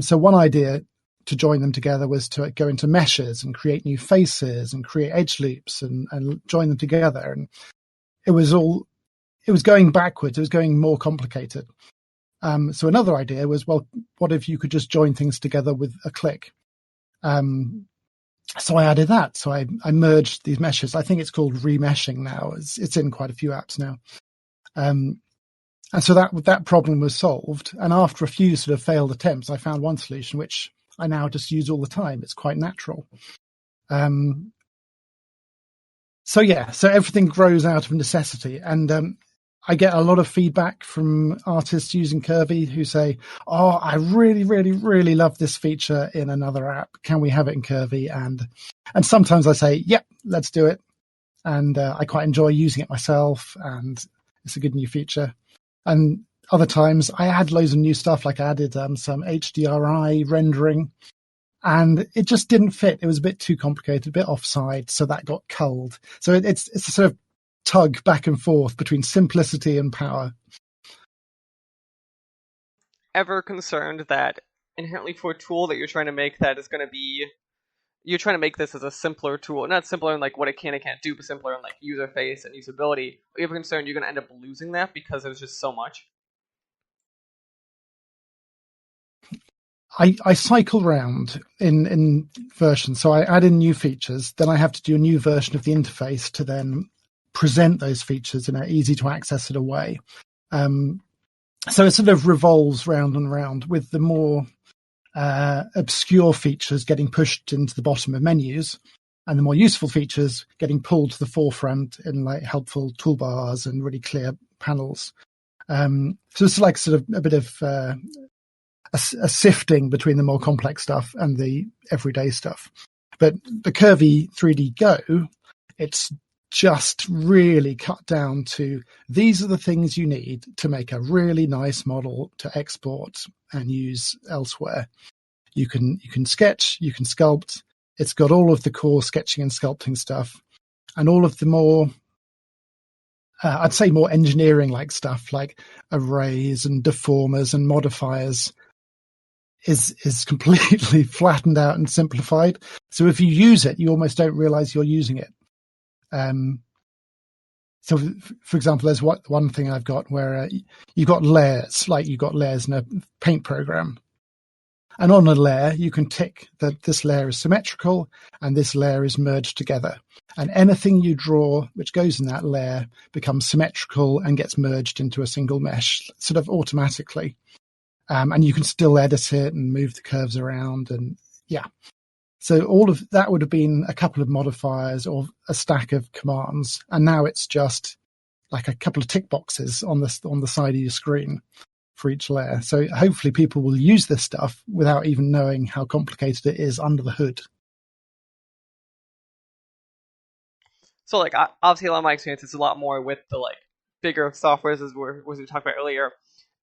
So one idea to join them together was to go into meshes and create new faces and create edge loops and join them together. And it was going backwards. It was going more complicated. So another idea was, well, what if you could just join things together with a click? So I added that. So I merged these meshes. I think it's called remeshing now. It's in quite a few apps now. And so that problem was solved. And after a few sort of failed attempts, I found one solution, which I now just use all the time. It's quite natural. So everything grows out of necessity. And I get a lot of feedback from artists using Curvy who say, oh, I really, really, really love this feature in another app. Can we have it in Curvy? And sometimes I say, yep, let's do it. And I quite enjoy using it myself, and it's a good new feature. And other times I add loads of new stuff, like I added some HDRI rendering, and it just didn't fit. It was a bit too complicated, a bit offside, so that got culled. So it's a sort of tug back and forth between simplicity and power. Ever concerned that inherently for a tool that you're trying to make that is going to be, you're trying to make this as a simpler tool, not simpler in like what it can and can't do, but simpler in like user face and usability, are you ever concerned you're going to end up losing that because there's just so much? I cycle around in versions, so I add in new features, then I have to do a new version of the interface to then present those features in an easy to access sort of way. So it sort of revolves round and round, with the more obscure features getting pushed into the bottom of menus, and the more useful features getting pulled to the forefront in like helpful toolbars and really clear panels. So it's like sort of a bit of a sifting between the more complex stuff and the everyday stuff. But the Curvy3D Go, it's just really cut down to these are the things you need to make a really nice model to export and use elsewhere. You can sketch, you can sculpt. It's got all of the core sketching and sculpting stuff, and all of the more, I'd say more engineering-like stuff like arrays and deformers and modifiers is completely flattened out and simplified. So if you use it, you almost don't realize you're using it. So, for example, there's one thing I've got where you've got layers, like you've got layers in a paint program. And on a layer, you can tick that this layer is symmetrical and this layer is merged together. And anything you draw which goes in that layer becomes symmetrical and gets merged into a single mesh sort of automatically. And you can still edit it and move the curves around. And yeah. So all of that would have been a couple of modifiers or a stack of commands. And now it's just like a couple of tick boxes on the side of your screen for each layer. So hopefully people will use this stuff without even knowing how complicated it is under the hood. So like obviously a lot of my experience is a lot more with the like bigger softwares as we talked about earlier,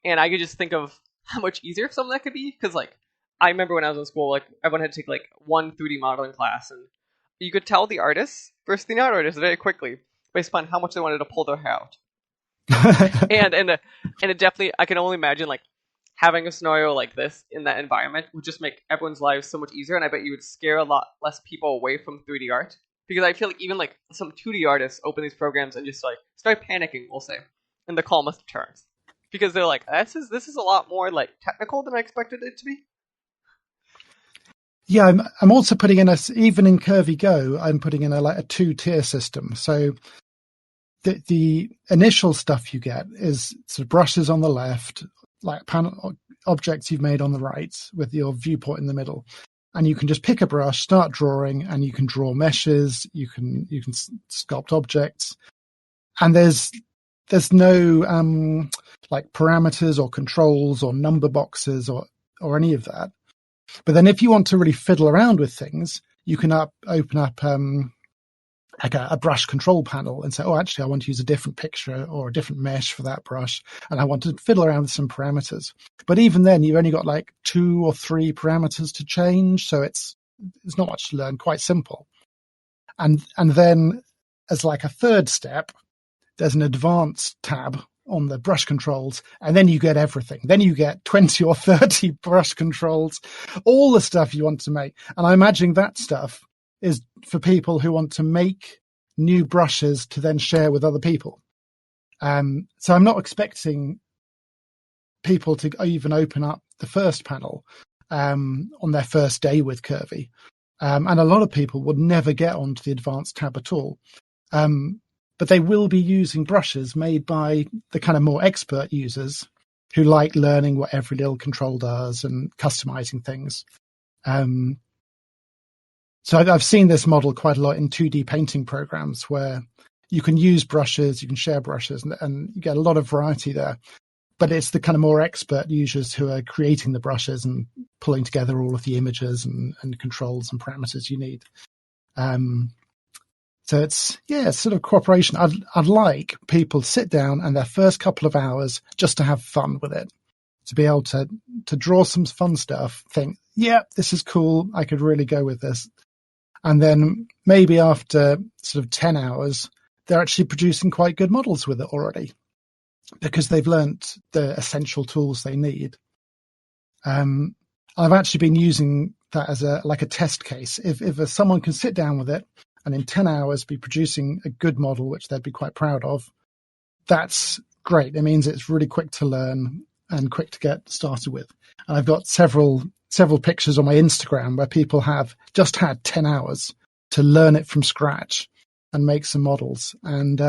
and I could just think of how much easier some of that could be, because like I remember when I was in school, like everyone had to take like one 3D modeling class, and you could tell the artists versus the non-artists very quickly based upon how much they wanted to pull their hair out. and it definitely, I can only imagine like having a scenario like this in that environment would just make everyone's lives so much easier, and I bet you would scare a lot less people away from 3D art. Because I feel like even like some 2D artists open these programs and just like start panicking, we'll say, in the calmest of terms, because they're like, this is a lot more like technical than I expected it to be. Yeah, I'm also putting in even in Curvy Go, I'm putting in a 2-tier system. So the initial stuff you get is sort of brushes on the left, like panel objects you've made on the right with your viewport in the middle. And you can just pick a brush, start drawing, and you can draw meshes. You can sculpt objects, and there's no like parameters or controls or number boxes or any of that. But then if you want to really fiddle around with things, you can open up like a brush control panel and say, oh, actually, I want to use a different picture or a different mesh for that brush, and I want to fiddle around with some parameters. But even then, you've only got like 2 or 3 parameters to change, so it's not much to learn, quite simple. And then as like a third step, there's an advanced tab on the brush controls, and then you get everything. Then you get 20 or 30 brush controls, all the stuff you want to make. And I imagine that stuff is for people who want to make new brushes to then share with other people. So I'm not expecting people to even open up the first panel on their first day with Curvy. And a lot of people would never get onto the advanced tab at all. But they will be using brushes made by the kind of more expert users who like learning what every little control does and customizing things. So I've seen this model quite a lot in 2D painting programs where you can use brushes, you can share brushes, and you get a lot of variety there. But it's the kind of more expert users who are creating the brushes and pulling together all of the images and controls and parameters you need. So it's sort of cooperation. I'd like people to sit down and their first couple of hours just to have fun with it, to be able to draw some fun stuff, think, yeah, this is cool, I could really go with this. And then maybe after sort of 10 hours, they're actually producing quite good models with it already because they've learnt the essential tools they need. I've actually been using that as a test case. If someone can sit down with it and in 10 hours be producing a good model, which they'd be quite proud of, that's great. It means it's really quick to learn and quick to get started with. And I've got several pictures on my Instagram where people have just had 10 hours to learn it from scratch and make some models. And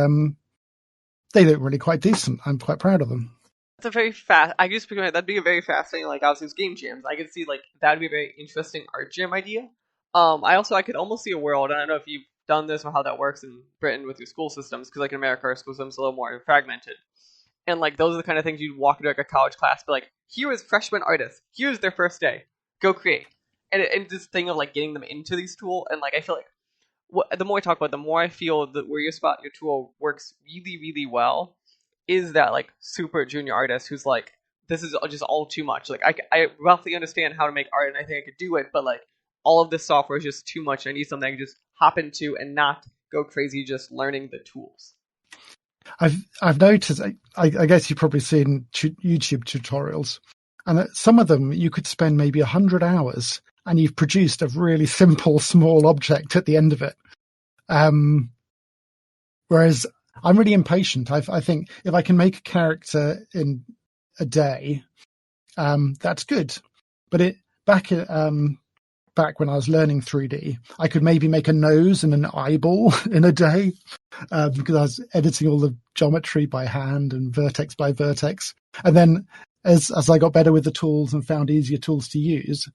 they look really quite decent. I'm quite proud of them. That's a very fast. I guess that'd be a very fascinating, like obviously game jams. I could see like that'd be a very interesting art jam idea. I could almost see a world. And I don't know if you've done this or how that works in Britain with your school systems, because like in America, our school system's a little more fragmented. And like those are the kind of things you'd walk into like a college class, but like here is freshman artists. Here's their first day. Go create. And this thing of like getting them into these tools, and like I feel like the more I talk about it, the more I feel that where your tool works really, really well is that like super junior artist who's like, this is just all too much. Like I roughly understand how to make art and I think I could do it, but like all of this software is just too much. I need something I can just hop into and not go crazy just learning the tools. I've noticed. I guess you've probably seen YouTube tutorials, and some of them you could spend maybe 100 hours, and you've produced a really simple, small object at the end of it. Whereas I'm really impatient. I think if I can make a character in a day, that's good. But back when I was learning 3D, I could maybe make a nose and an eyeball in a day because I was editing all the geometry by hand and vertex by vertex. And then as I got better with the tools and found easier tools to use,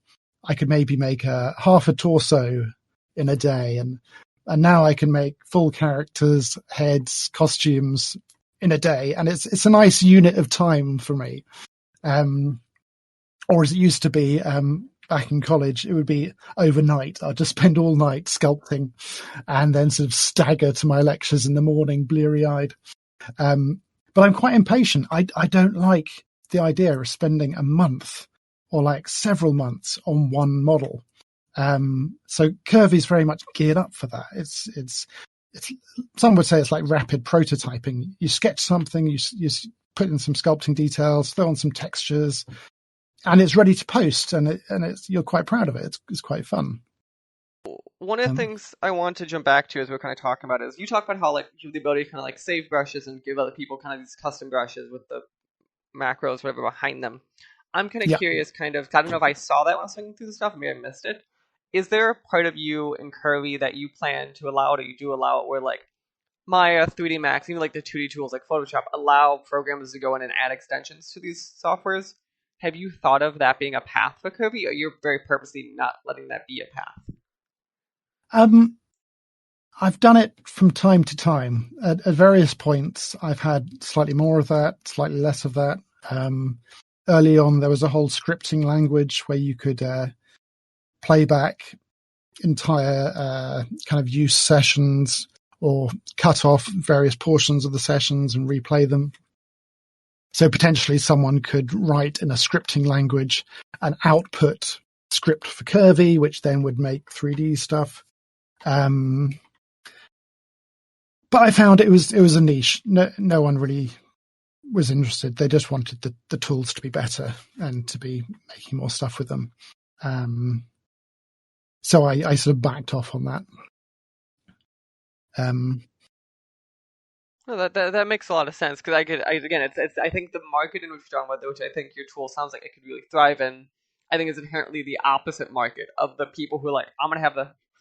I could maybe make half a torso in a day. And now I can make full characters, heads, costumes in a day. And it's a nice unit of time for me. Or as it used to be, back in college, it would be overnight. I'd just spend all night sculpting and then sort of stagger to my lectures in the morning, bleary-eyed. But I'm quite impatient. I don't like the idea of spending a month or like several months on one model. So Curvy's very much geared up for that. It's some would say it's like rapid prototyping. You sketch something, you put in some sculpting details, throw on some textures, and it's ready to post, and you're quite proud of it. It's quite fun. One of the things I want to jump back to as we're kind of talking about is you talk about how like you have the ability to kind of like save brushes and give other people kind of these custom brushes with the macros, whatever, behind them. I'm kind of curious, kind of, I don't know if I saw that when I was looking through the stuff, maybe I missed it. Is there a part of you in Curvy that you plan to allow it, or you do allow it, where like Maya, 3D Max, even like the 2D tools like Photoshop allow programmers to go in and add extensions to these softwares? Have you thought of that being a path for Curvy, or you're very purposely not letting that be a path? I've done it from time to time. At various points, I've had slightly more of that, slightly less of that. Early on, there was a whole scripting language where you could play back entire kind of use sessions or cut off various portions of the sessions and replay them. So potentially someone could write in a scripting language an output script for Curvy, which then would make 3D stuff. But I found it was a niche. No one really was interested. They just wanted the tools to be better and to be making more stuff with them. So I sort of backed off on that. No, that makes a lot of sense, because I think the market in which you're talking about, which I think your tool sounds like it could really thrive in, I think is inherently the opposite market of the people who are like, I'm gonna have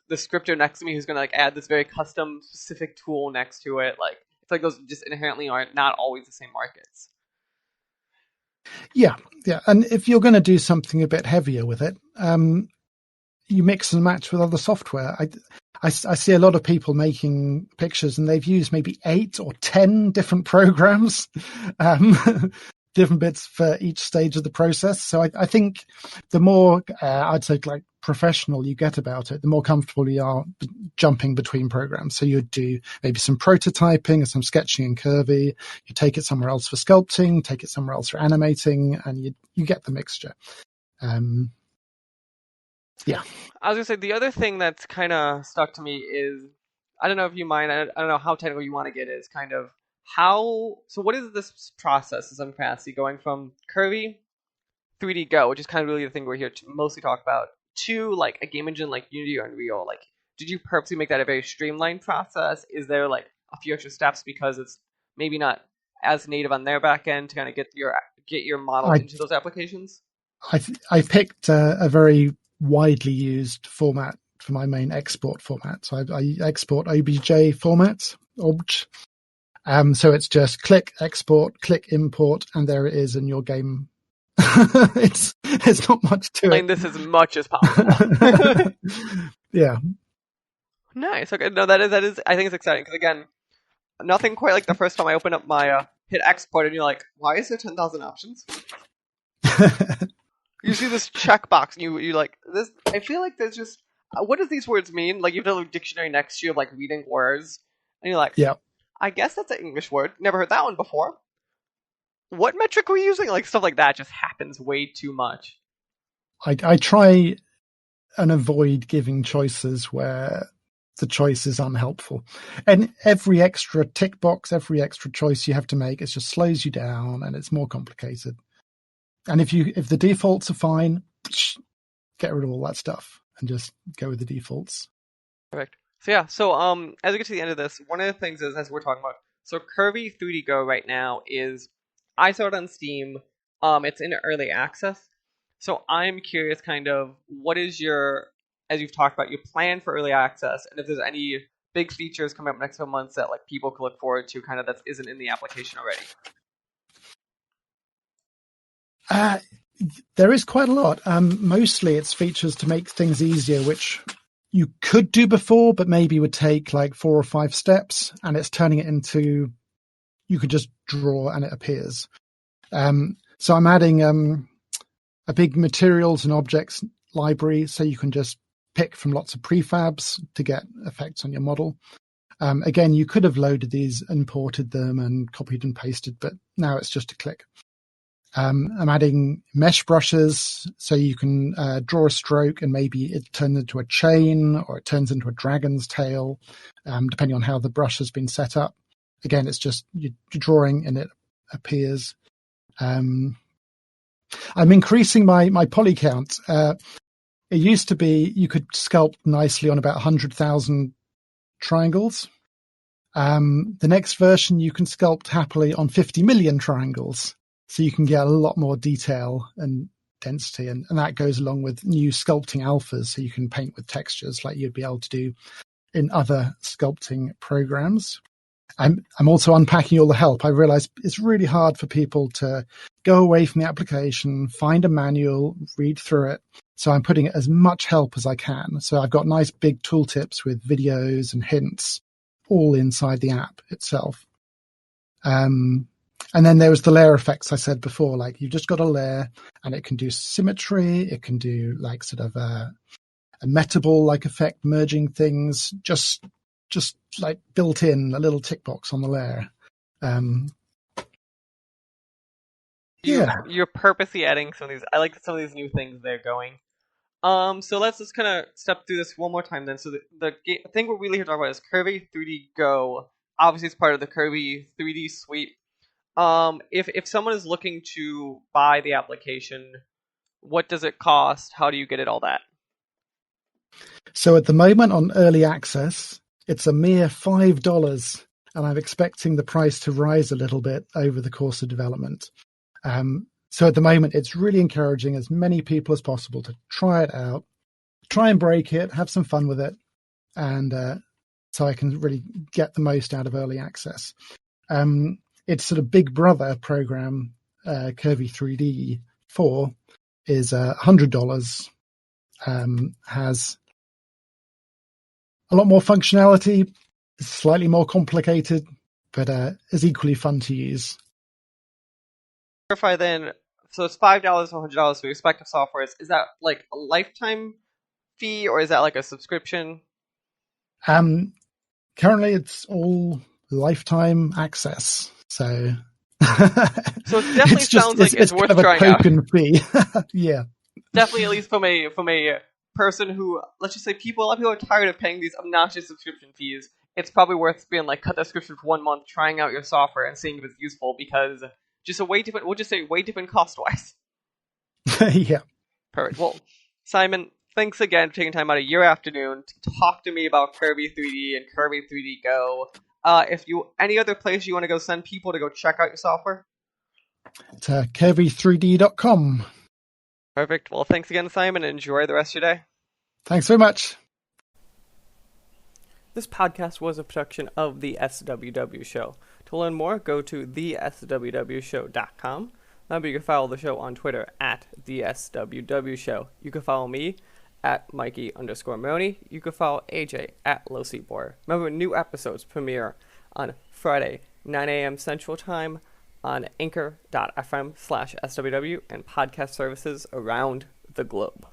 the scripter next to me who's gonna like add this very custom specific tool next to it. Like it's like those just inherently are not always the same markets. Yeah, and if you're going to do something a bit heavier with it, you mix and match with other software. I see a lot of people making pictures and they've used maybe 8 or 10 different programs, different bits for each stage of the process. So I think the more, I'd say like professional you get about it, the more comfortable you are jumping between programs. So you'd do maybe some prototyping and some sketching in Curvy. You take it somewhere else for sculpting, take it somewhere else for animating, and you get the mixture. Yeah. I was gonna say the other thing that's kind of stuck to me is, I don't know if you mind, I don't know how technical you want to get, is kind of so what is this process in some capacity going from Curvy 3D Go, which is kind of really the thing we're here to mostly talk about, to like a game engine like Unity or Unreal? Like, did you purposely make that a very streamlined process? Is there like a few extra steps because it's maybe not as native on their back end to kind of get your model into those applications? I picked a very widely used format for my main export format. So I export OBJ formats, OBJ. So it's just click export, click import, and there it is in your game. It's not much to it. This as much as possible. Yeah. Nice. Okay. No, that is. I think it's exciting because again, nothing quite like the first time I opened up Maya, hit export, and you're like, why is there 10,000 options? You see this checkbox, and you like this. I feel like there's just what does these words mean? Like, you have a dictionary next to you of, like, reading words, and you're like, Yeah. I guess that's an English word. Never heard that one before. What metric are we using? Like, stuff like that just happens way too much. I try and avoid giving choices where the choice is unhelpful. And every extra tick box, every extra choice you have to make, it just slows you down and it's more complicated. And if the defaults are fine, get rid of all that stuff and just go with the defaults. Perfect. So as we get to the end of this, one of the things is, as we're talking about, so Curvy3D Go right now is, I saw it on Steam. It's in early access. So I'm curious, kind of, what is your, as you've talked about, your plan for early access, and if there's any big features coming up next couple months that like people can look forward to, kind of that isn't in the application already. There is quite a lot. Mostly it's features to make things easier, which you could do before, but maybe would take like 4 or 5 steps, and it's turning it into, you could just draw and it appears. So I'm adding a big materials and objects library, so you can just pick from lots of prefabs to get effects on your model. Again, you could have loaded these, imported them and copied and pasted, but now it's just a click. I'm adding mesh brushes, so you can draw a stroke and maybe it turns into a chain or it turns into a dragon's tail, depending on how the brush has been set up. Again, it's just you're drawing and it appears. I'm increasing my poly count. It used to be you could sculpt nicely on about 100,000 triangles. The next version, you can sculpt happily on 50 million triangles. So you can get a lot more detail and density, and that goes along with new sculpting alphas, so you can paint with textures like you'd be able to do in other sculpting programs. I'm also unpacking all the help. I realize it's really hard for people to go away from the application, find a manual, read through it. So I'm putting as much help as I can. So I've got nice big tooltips with videos and hints all inside the app itself. And then there was the layer effects I said before, like you've just got a layer and it can do symmetry. It can do like sort of a metaball like effect, merging things, just like built in a little tick box on the layer. You're purposely adding some of these. I like some of these new things they're going. So let's just kind of step through this one more time then. So the thing we're really here to talk about is Curvy3D Go. Obviously, it's part of the Curvy3D suite. If someone is looking to buy the application, what does it cost? How do you get it? All that. So at the moment on early access, it's a mere $5, and I'm expecting the price to rise a little bit over the course of development. So at the moment, it's really encouraging as many people as possible to try it out, try and break it, have some fun with it, and so I can really get the most out of early access. It's sort of big brother program, Curvy3D 4, is $100, has a lot more functionality, slightly more complicated, but is equally fun to use. Clarify then. So it's $5 or $100 for respective softwares. Is that like a lifetime fee or is that like a subscription? Currently, it's all lifetime access. So it definitely sounds like it's worth kind of trying a token out. Fee. Yeah, definitely, at least from a person who, let's just say, a lot of people are tired of paying these obnoxious subscription fees. It's probably worth being like, cut that subscription for 1 month, trying out your software and seeing if it's useful, because just a way different. We'll just say way different cost wise. Yeah. Perfect. Well, Simon, thanks again for taking time out of your afternoon to talk to me about Curvy3D and Curvy3D Go. If you any other place you want to go send people to go check out your software? It's Curvy3D.com. Perfect. Well, thanks again, Simon, and enjoy the rest of your day. Thanks very much. This podcast was a production of The SWW Show. To learn more, go to theswwshow.com. Remember, you can follow the show on Twitter at The SWW Show. You can follow me at Mikey_Maroney. You can follow AJ at LowSeatBoy. Remember, new episodes premiere on Friday, 9 a.m. Central Time on anchor.fm/SWW and podcast services around the globe.